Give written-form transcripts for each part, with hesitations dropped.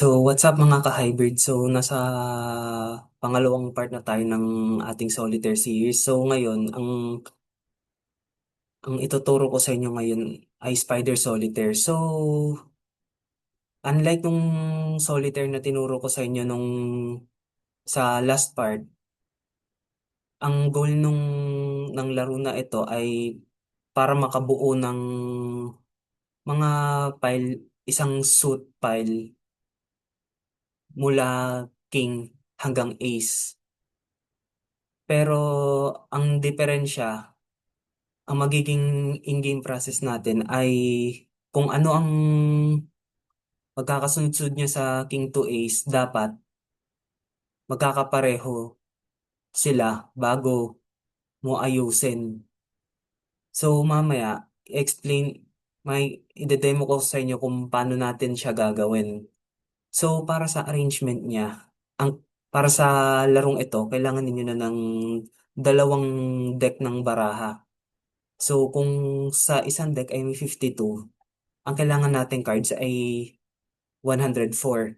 So, what's up mga ka-hybrid? So, nasa pangalawang part na tayo ng ating solitaire series. So, ngayon, ang ituturo ko sa inyo ngayon ay Spider Solitaire. So, unlike nung solitaire na tinuro ko sa inyo sa last part, ang goal ng laro na ito ay para makabuo ng mga pile, isang suit pile mula king hanggang ace. Pero ang diferensya, ang magiging in-game process natin ay kung ano ang magkakasunod-sunod niya sa King to Ace, dapat magkakapareho sila bago mo ayusin. So mamaya, explain, may ide-demo ko sa inyo kung paano natin siya gagawin. So para sa arrangement niya, ang para sa larong ito, kailangan ninyo na ng dalawang deck ng baraha. So kung sa isang deck ay may 52, ang kailangan nating cards ay 104.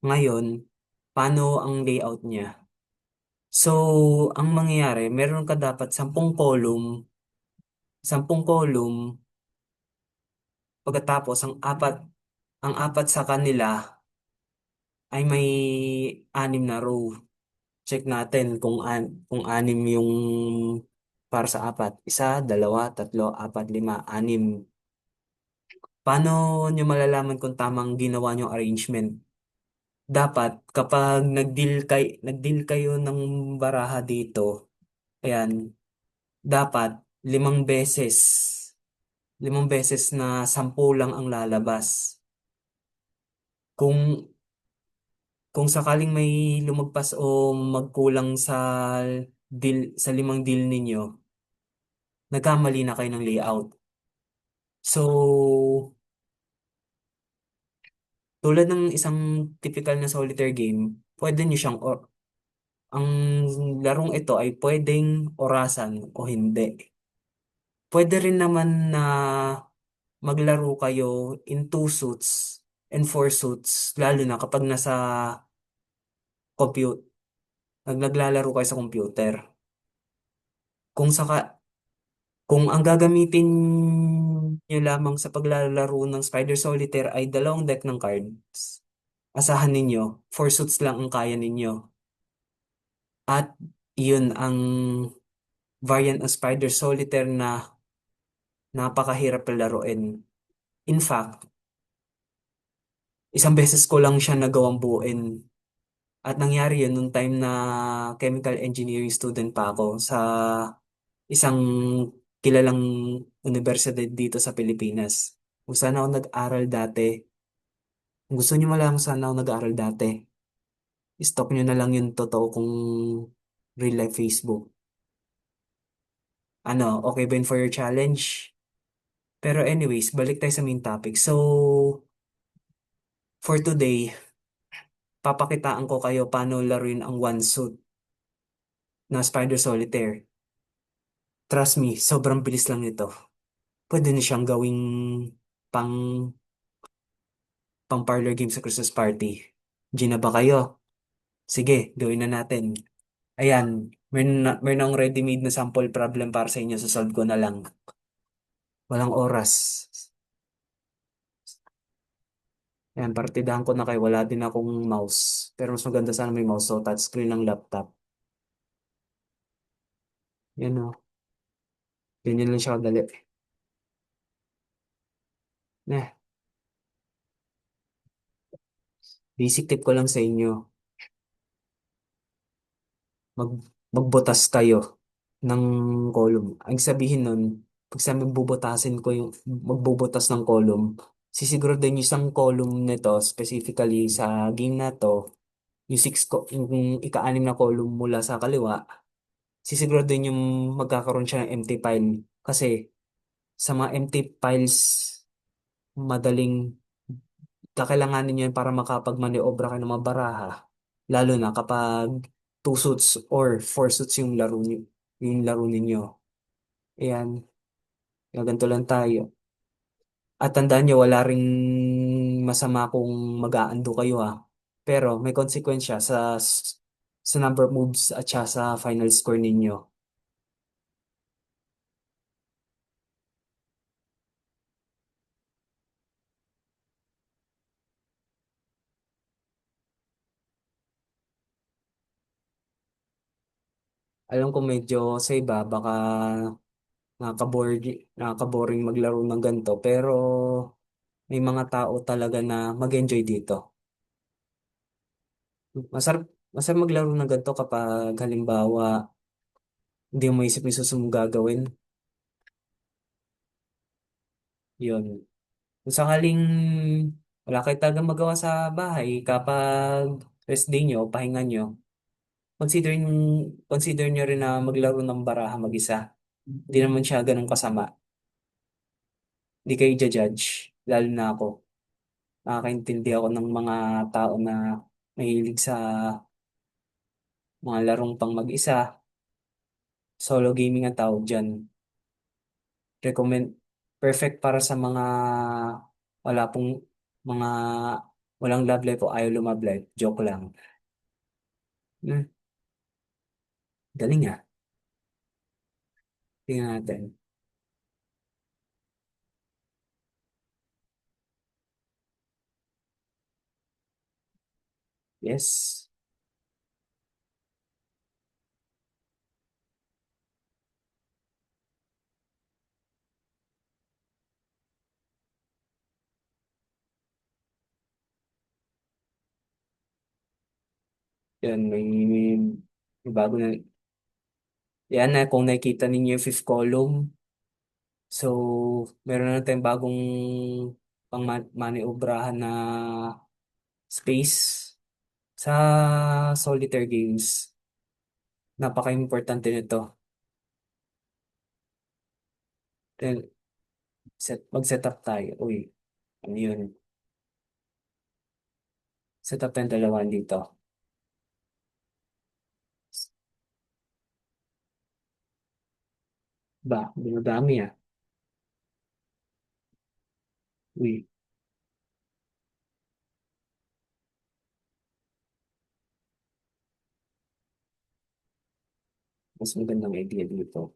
Ngayon, paano ang layout niya? So, ang mangyayari, meron ka dapat 10 column, pagkatapos ang apat sa kanila ay may 6 na row. Check natin kung anim yung para sa apat. Isa, dalawa, tatlo, apat, lima, anim. Paano nyo malalaman kung tamang ginawa nyong arrangement? Dapat kapag nag-deal kayo ng baraha dito, ayan, dapat limang beses, limang beses na 10 lang ang lalabas. Kung kung sakaling may lumagpas o magkulang sa limang deal ninyo, nagkamali na kayo ng layout. So, tulad ng isang typical na solitaire game, pwede nyo ang larong ito ay pwedeng orasan o hindi. Pwede rin naman na maglaro kayo in two suits and four suits, lalo na kapag compute, naglalaro kayo sa computer. Kung saka, kung ang gagamitin nyo lamang sa paglalaro ng Spider Solitaire ay dalawang deck ng cards, asahan ninyo, four suits lang ang kaya ninyo. At yun ang variant ng Spider Solitaire na napakahirap na laruin. In fact, isang beses ko lang siya nagawang buuin. At nangyari yun nung time na chemical engineering student pa ako sa isang kilalang universidad dito sa Pilipinas. Kung saan ako nag-aral dati. Kung gusto niyo malaman kung saan ako nag-aral dati, stalk niyo na lang yung totoo kong real life Facebook. Ano, okay ba yun for your challenge? Pero anyways, balik tayo sa main topic. So, for today, papakitaan ko kayo paano laruin ang one suit na Spider Solitaire. Trust me, sobrang bilis lang nito. Pwede na siyang gawing pang, pang parlor game sa Christmas party. Gina ba kayo? Sige, gawin na natin. Ayan, meron akong ready-made na sample problem para sa inyo. Solve ko na lang. Walang oras. Ayan, partidahan ko na kayo. Wala din akong mouse. Pero mas maganda sana may mouse. So, touchscreen ng laptop. Yan o. Ganyan lang siya kadali. Eh, basic tip ko lang sa inyo. Mag, magbutas kayo ng column. Ang sabihin nun, pag sabi magbubutas ng column, sisiguraduhin yung isang column nito, specifically sa game na to, yung ika-anim na column mula sa kaliwa, sisiguraduhin yung magkakaroon siya ng empty pile. Kasi sa mga empty piles, madaling kakailanganin niyo yan para makapag-maniobra kayo ng mga baraha. Lalo na kapag two suits or four suits yung laro ninyo. Ayan, kaya ganito lang tayo. At tandaan niyo, wala ring masama kung mag-aando kayo ha. Pero may konsekwensya sa number of moves at saka sa final score ninyo. Alam ko medyo sa iba baka nakaka-boring maglaro ng ganito pero may mga tao talaga na mag-enjoy dito. Masarap, masarap maglaro ng ganito kapag halimbawa hindi mo isip yung susunod mong gagawin. Yun. Kung sakaling wala kayo talagang magawa sa bahay kapag rest day nyo, pahinga nyo, consider, consider nyo rin na maglaro ng baraha mag-isa. Hindi naman siya ganun kasama. Hindi kayo judge lalo na ako. Nakakaintindi ako ng mga tao na mahilig sa mga larong pang mag-isa. Solo gaming ang tawag dyan. Recommend, perfect para sa mga wala pong mga walang love life o ayaw lumab life. Joke lang. Hmm, galing ah. Tingnan natin. Yes. Yan, may bago na. Yan na kung nakikita ninyo yung fifth column. So, meron na tayong bagong pang maniobrahan na space sa solitaire games. Napaka-importante nito. Then, mag-set up tayo. Uy, ano yun? Set up tayong dalawa dito. Ba, dinadami ah. Uy, mas magandang idea dito.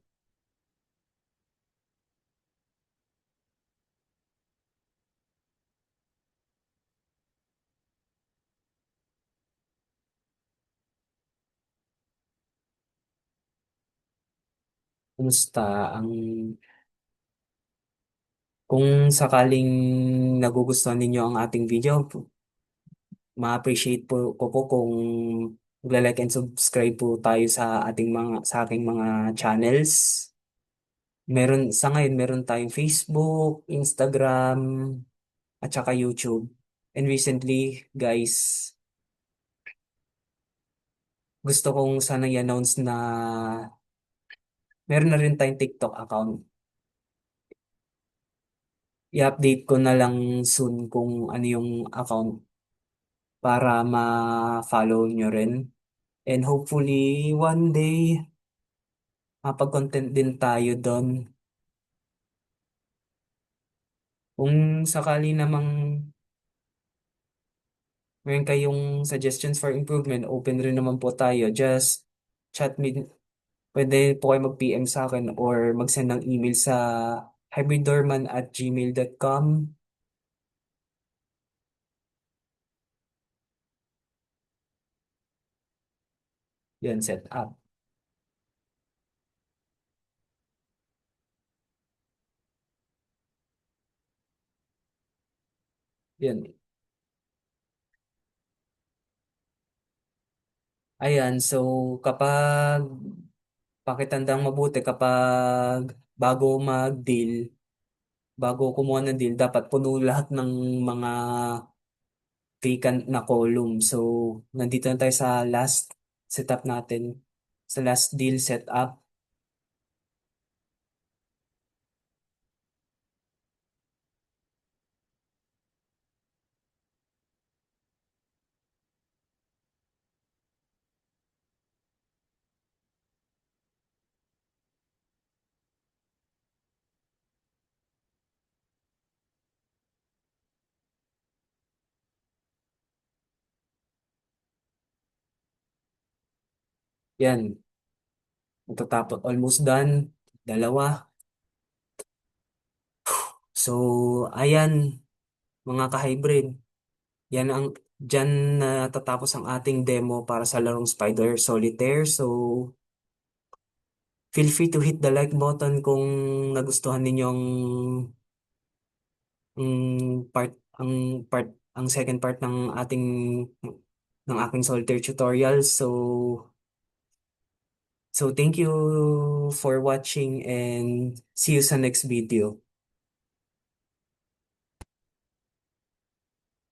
Kumusta ang kung sakaling nagugustuhan ninyo ang ating video, ma-appreciate po kung magla-like and subscribe po tayo sa aking mga channels. Meron tayong Facebook, Instagram, at saka YouTube. And recently, guys, gusto kong sana i-announce na meron na rin tayong TikTok account. I-update ko na lang soon kung ano yung account para ma-follow nyo rin. And hopefully, one day, mapag-content din tayo doon. Kung sakali namang meron kayong suggestions for improvement, open rin naman po tayo. Just chat me. Pwede po kayo mag-PM sa akin or mag-send ng email sa hybriddoorman@gmail.com. Yun, set up. Yun. Ayan, so kapag pakitandang mabuti, kapag bago mag-deal, bago kumuha ng deal, dapat puno lahat ng mga vacant na column. So, nandito na tayo sa last setup natin. Sa last deal setup. Yan, matatapos, almost done. Dalawa. So, ayan, mga ka-hybrid. Yan ang, dyan natatapos ang ating demo para sa larong Spider Solitaire. So, feel free to hit the like button kung nagustuhan ninyo ang part, ang part, ang second part ng aking solitaire tutorial. So thank you for watching and see you sa next video.